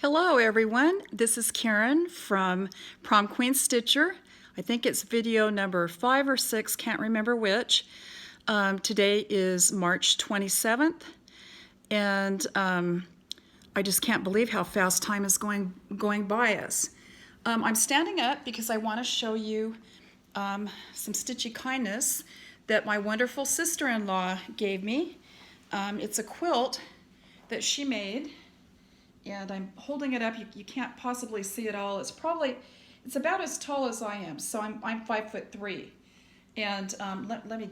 Hello everyone, this is Karen from Prom Queen Stitcher. I think it's video number 5 or 6, can't remember which. Today is March 27th and I just can't believe how fast time is going by us. I'm standing up because I want to show you some stitchy kindness that my wonderful sister-in-law gave me. It's a quilt that she made. And I'm holding it up. You can't possibly see it all. It's about as tall as I am. So I'm 5'3". And let me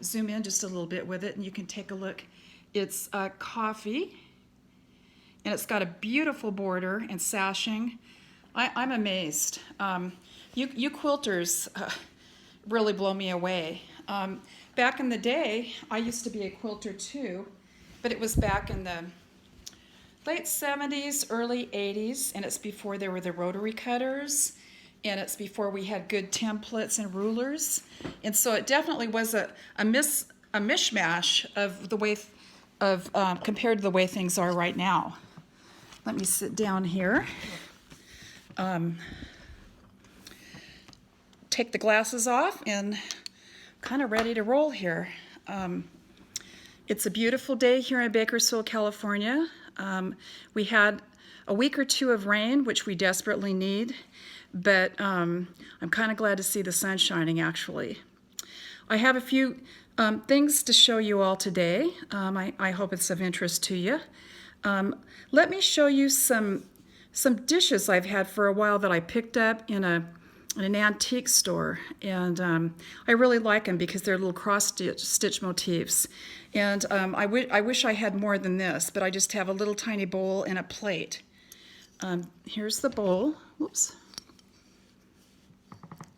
zoom in just a little bit with it, and you can take a look. It's coffee, and it's got a beautiful border and sashing. I'm amazed. You quilters really blow me away. Back in the day, I used to be a quilter too, but it was back in the late 70s, early 80s, and it's before there were the rotary cutters, and it's before we had good templates and rulers. And so it definitely was a mishmash of the way, compared to the way things are right now. Let me sit down here. Take the glasses off and kind of ready to roll here. It's a beautiful day here in Bakersfield, California. We had a week or two of rain, which we desperately need, but I'm kind of glad to see the sun shining, actually. I have a few things to show you all today. I hope it's of interest to you. Let me show you some dishes I've had for a while that I picked up in an antique store, and I really like them because they're little cross-stitch motifs. And I wish I had more than this, but I just have a little tiny bowl and a plate. Here's the bowl. Whoops.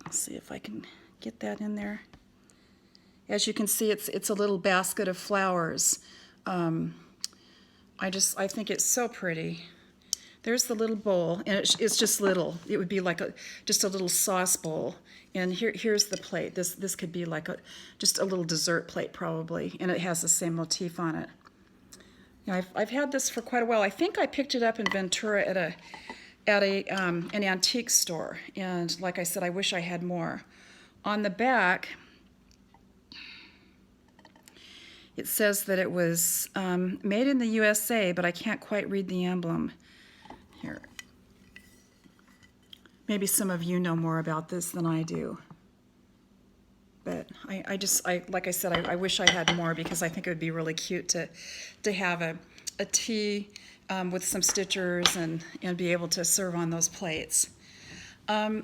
Let's see if I can get that in there. As you can see, it's a little basket of flowers. I think it's so pretty. There's the little bowl, and it's just little. It would be like just a little sauce bowl. And here's the plate. This could be like just a little dessert plate probably, and it has the same motif on it. Now, I've had this for quite a while. I think I picked it up in Ventura at an antique store, and like I said, I wish I had more. On the back, it says that it was made in the USA, but I can't quite read the emblem. Here. Maybe some of you know more about this than I do. But like I said, I wish I had more because I think it would be really cute to have a tea with some stitchers and be able to serve on those plates. I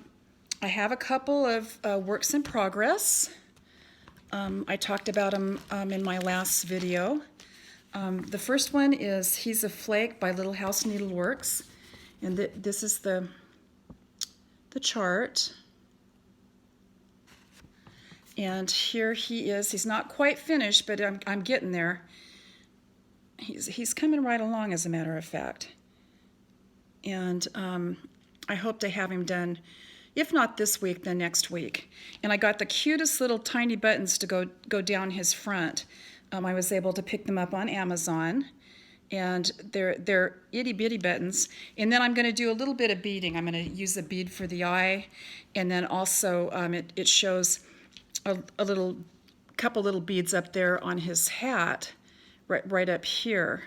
have a couple of works in progress. I talked about them in my last video. The first one is He's a Flake by Little House Needleworks. And this is the chart. And here he is. He's not quite finished, but I'm getting there. He's coming right along, as a matter of fact. And I hope to have him done, if not this week, then next week. And I got the cutest little tiny buttons to go down his front. I was able to pick them up on Amazon. And they're itty-bitty buttons. And then I'm going to do a little bit of beading. I'm going to use a bead for the eye, and then also it shows a couple little beads up there on his hat, right up here,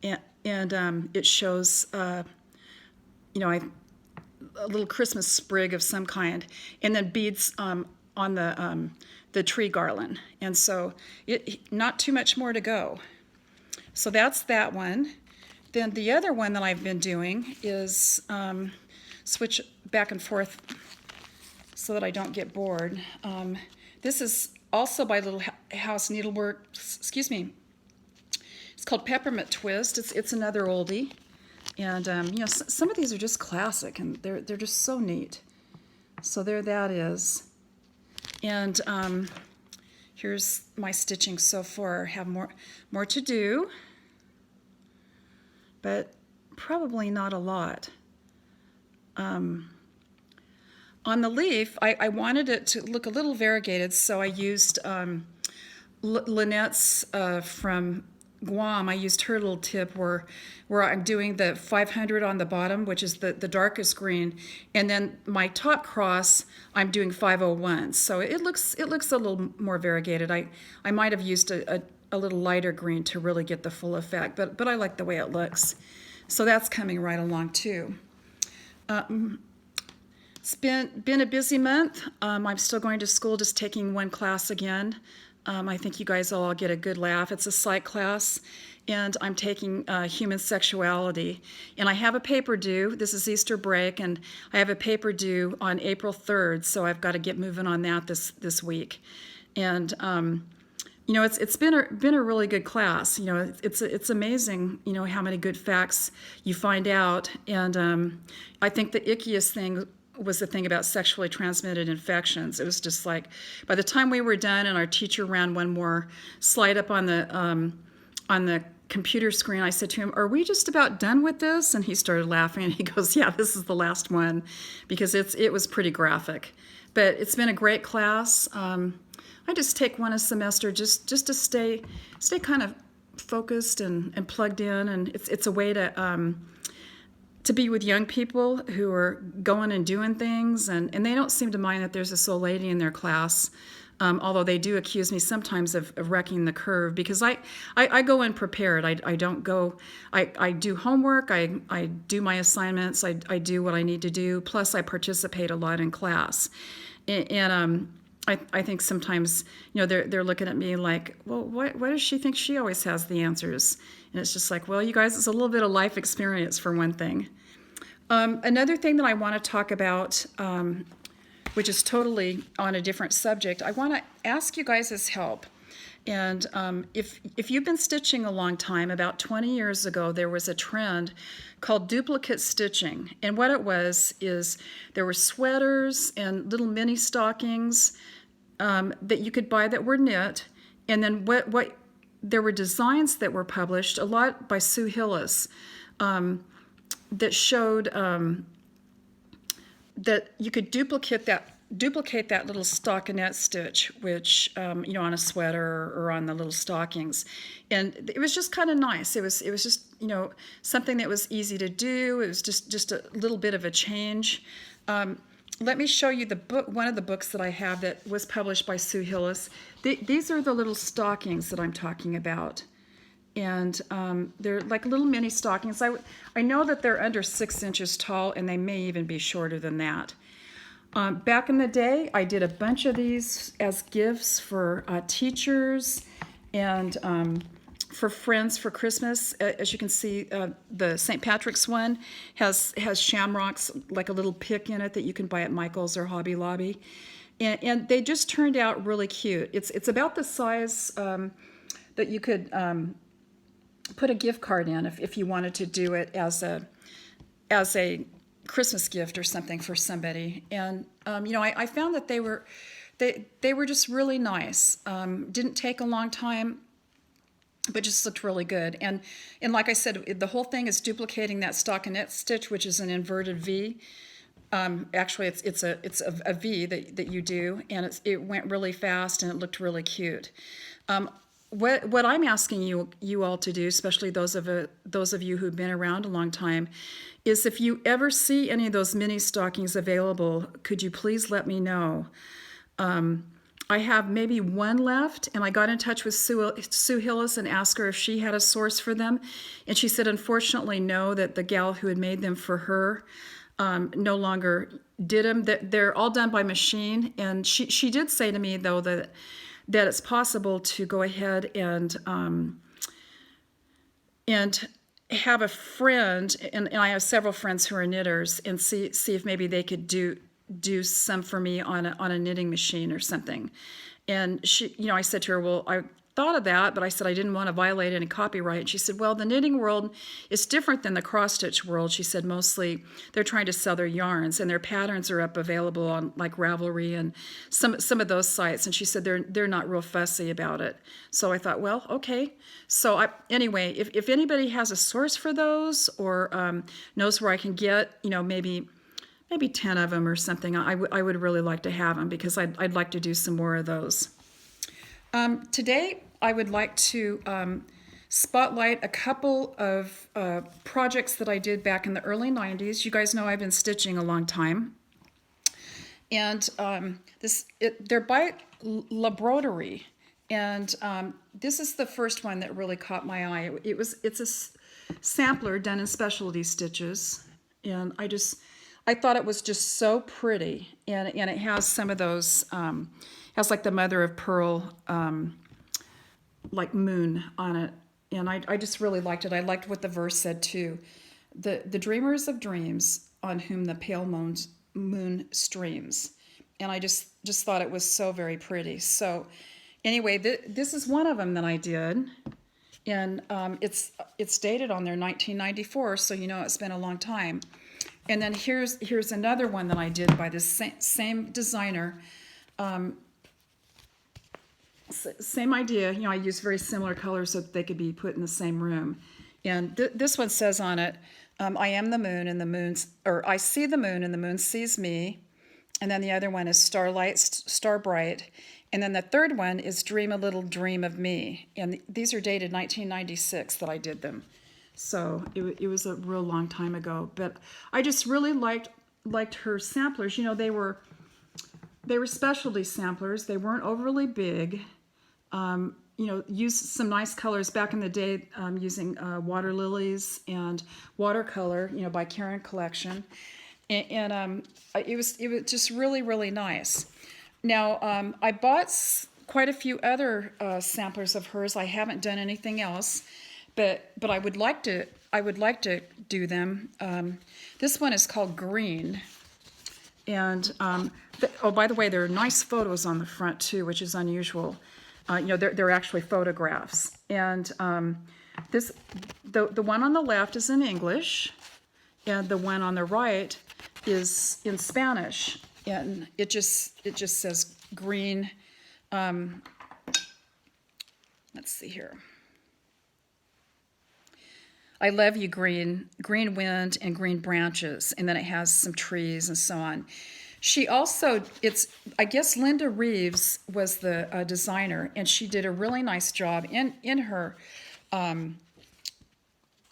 and it shows a little Christmas sprig of some kind, and then beads on the tree garland. And so not too much more to go. So that's that one. Then the other one that I've been doing is switch back and forth so that I don't get bored. This is also by Little House Needleworks. Excuse me. It's called Peppermint Twist. It's another oldie, and some of these are just classic, and they're just so neat. So there that is. And here's my stitching so far. I have more to do, but probably not a lot. On the leaf, I wanted it to look a little variegated, so I used Lynette's from Guam, I used her little tip where I'm doing the 500 on the bottom, which is the darkest green, and then my top cross I'm doing 501. So it looks a little more variegated. I might have used a little lighter green to really get the full effect, but I like the way it looks. So that's coming right along too. It's been a busy month. I'm still going to school, just taking one class again. I think you guys all get a good laugh. It's a psych class, and I'm taking human sexuality. And I have a paper due. This is Easter break, and I have a paper due on April 3rd, so I've got to get moving on that this week. And you know, it's been a really good class. You know, it's amazing, you know, how many good facts you find out. And I think the ickiest thing was the thing about sexually transmitted infections. It was just like, by the time we were done and our teacher ran one more slide up on the computer screen, I said to him, "Are we just about done with this?" And he started laughing, and he goes, "Yeah, this is the last one," because it was pretty graphic. But it's been a great class. I just take one a semester just to stay kind of focused and plugged in, and it's a way to be with young people who are going and doing things, and they don't seem to mind that there's this old lady in their class, although they do accuse me sometimes of wrecking the curve, because I go in prepared. I don't go, I do homework, I do my assignments, I do what I need to do, plus I participate a lot in class. And I think sometimes, you know, they're looking at me like, well, why does she think she always has the answers? And it's just like, well, you guys, it's a little bit of life experience for one thing. Another thing that I want to talk about, which is totally on a different subject, I want to ask you guys' help. And if you've been stitching a long time, about 20 years ago, there was a trend called duplicate stitching. And what it was is there were sweaters and little mini stockings that you could buy that were knit. And then what there were designs that were published, a lot by Sue Hillis, that showed that you could duplicate that little stockinette stitch, which you know, on a sweater or on the little stockings, and it was just kind of nice. It was just, you know, something that was easy to do. It was just a little bit of a change. Let me show you the book, one of the books that I have that was published by Sue Hillis. These are the little stockings that I'm talking about. And they're like little mini stockings. I know that they're under 6 inches tall, and they may even be shorter than that. Back in the day, I did a bunch of these as gifts for teachers and for friends for Christmas. As you can see, the St. Patrick's one has shamrocks, like a little pick in it that you can buy at Michael's or Hobby Lobby. And they just turned out really cute. It's about the size that you could put a gift card in if you wanted to do it as a Christmas gift or something for somebody. And you know, I found that they were just really nice. Didn't take a long time, but just looked really good. And like I said, the whole thing is duplicating that stockinette stitch, which is an inverted V. Actually, it's a V that you do, and it went really fast and it looked really cute. What I'm asking you all to do, especially those of you who've been around a long time, is if you ever see any of those mini stockings available, could you please let me know? I have maybe one left, and I got in touch with Sue Hillis and asked her if she had a source for them, and she said unfortunately no, that the gal who had made them for her no longer did them. They're all done by machine, and she did say to me though that it's possible to go ahead and have a friend, and I have several friends who are knitters, and see if maybe they could do some for me on a knitting machine or something. And she, you know, I said to her, well, I thought of that, but I said I didn't want to violate any copyright. And she said, well, the knitting world is different than the cross-stitch world. She said mostly they're trying to sell their yarns, and their patterns are available on like Ravelry and some of those sites. And she said they're not real fussy about it. So I thought, well, okay. So anyway, if anybody has a source for those or knows where I can get, you know, maybe 10 of them or something, I would really like to have them, because I'd like to do some more of those. Today, I would like to spotlight a couple of projects that I did back in the early 90s. You guys know I've been stitching a long time. And they're by La Broderie. And this is the first one that really caught my eye. It's a sampler done in specialty stitches. And I thought it was just so pretty. And it has some of those, has like the mother of pearl, like moon on it. And I just really liked it. I liked what the verse said too. The dreamers of dreams on whom the pale moon streams. And I just thought it was so very pretty. So anyway, this is one of them that I did. And it's dated on there 1994, so you know it's been a long time. And then here's another one that I did by this same designer. Same idea, you know, I used very similar colors so that they could be put in the same room. And this one says on it, I am the moon and the moon's, or I see the moon and the moon sees me. And then the other one is starlight, star bright. And then the third one is dream a little dream of me. And these are dated 1996 that I did them. So it was a real long time ago. But I just really liked her samplers. You know, they were specialty samplers. They weren't overly big. You know, used some nice colors back in the day, using water lilies and watercolor, you know, by Karen Collection. And it was just really, really nice. Now, I bought quite a few other samplers of hers. I haven't done anything else, but I would like to do them. This one is called Green. And, oh, by the way, there are nice photos on the front too, which is unusual. You know, they're actually photographs. And the one on the left is in English, and the one on the right is in Spanish. And it just says green. Let's see here. I love you, green wind and green branches. And then it has some trees and so on. She also, I guess Linda Reeves was the designer, and she did a really nice job in her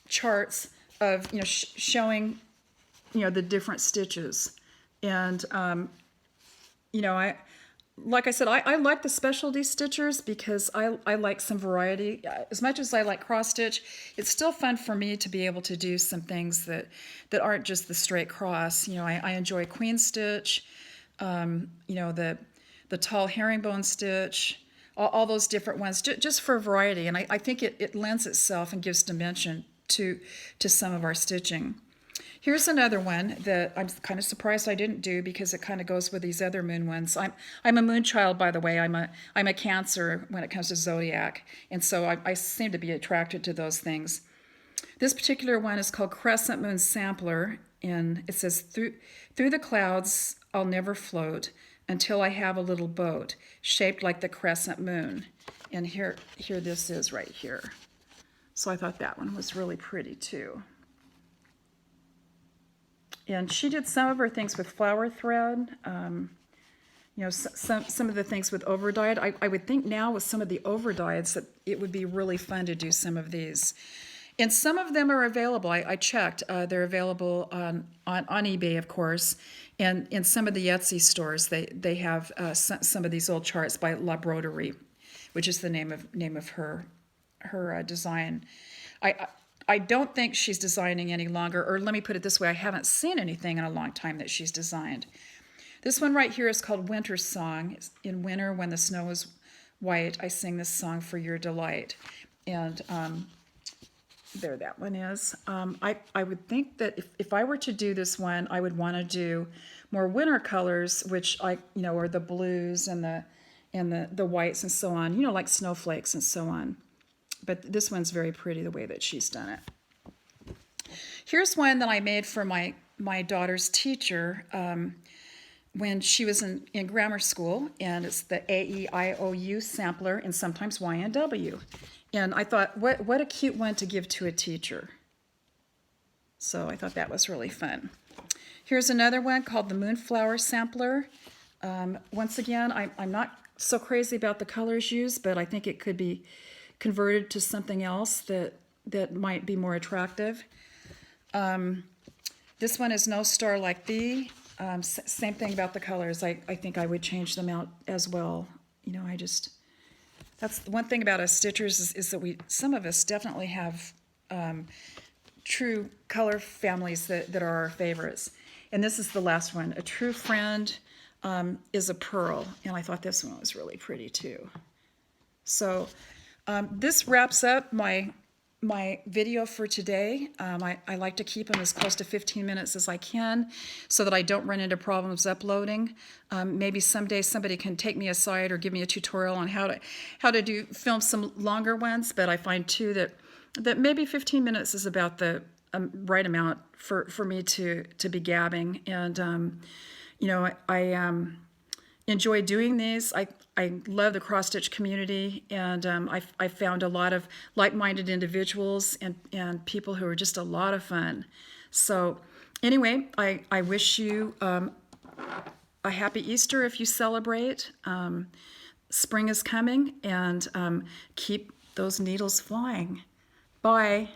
charts of, you know, showing, you know, the different stitches. And, you know, like I said, I like the specialty stitchers because I like some variety. As much as I like cross stitch, it's still fun for me to be able to do some things that aren't just the straight cross. You know, I enjoy queen stitch, you know, the tall herringbone stitch, all those different ones, just for variety. And I think it lends itself and gives dimension to some of our stitching. Here's another one that I'm kind of surprised I didn't do because it kind of goes with these other moon ones. I'm a moon child, by the way. I'm a Cancer when it comes to zodiac, and so I seem to be attracted to those things. This particular one is called Crescent Moon Sampler, and it says, through the clouds I'll never float until I have a little boat shaped like the crescent moon. And here this is right here. So I thought that one was really pretty too. And she did some of her things with flower thread, you know, some of the things with overdyed. I would think now with some of the overdyeds that it would be really fun to do some of these. And some of them are available. I checked. They're available on eBay, of course, and in some of the Etsy stores. They have some of these old charts by La Broderie, which is the name of her design. I don't think she's designing any longer, or let me put it this way, I haven't seen anything in a long time that she's designed. This one right here is called Winter Song. In winter, when the snow is white, I sing this song for your delight. And there that one is. I would think that if I were to do this one, I would want to do more winter colors, which you know, are the blues and the whites and so on, you know, like snowflakes and so on. But this one's very pretty the way that she's done it. Here's one that I made for my daughter's teacher when she was in grammar school, and it's the AEIOU sampler and sometimes YNW. And I thought, what a cute one to give to a teacher. So I thought that was really fun. Here's another one called the Moonflower Sampler. Once again, I'm not so crazy about the colors used, but I think it could be converted to something else that might be more attractive. This one is No Star Like Thee. Same thing about the colors. I think I would change them out as well. You know, that's the one thing about us stitchers is that some of us definitely have true color families that are our favorites. And this is the last one. A True Friend is a Pearl. And I thought this one was really pretty too. So this wraps up my video for today. I like to keep them as close to 15 minutes as I can so that I don't run into problems uploading. Maybe someday somebody can take me aside or give me a tutorial on how to film some longer ones, but I find too that maybe 15 minutes is about the right amount for me to be gabbing. And you know, I enjoy doing these. I love the cross-stitch community, and I found a lot of like-minded individuals and people who are just a lot of fun. So anyway, I wish you a happy Easter if you celebrate. Spring is coming, and keep those needles flying. Bye.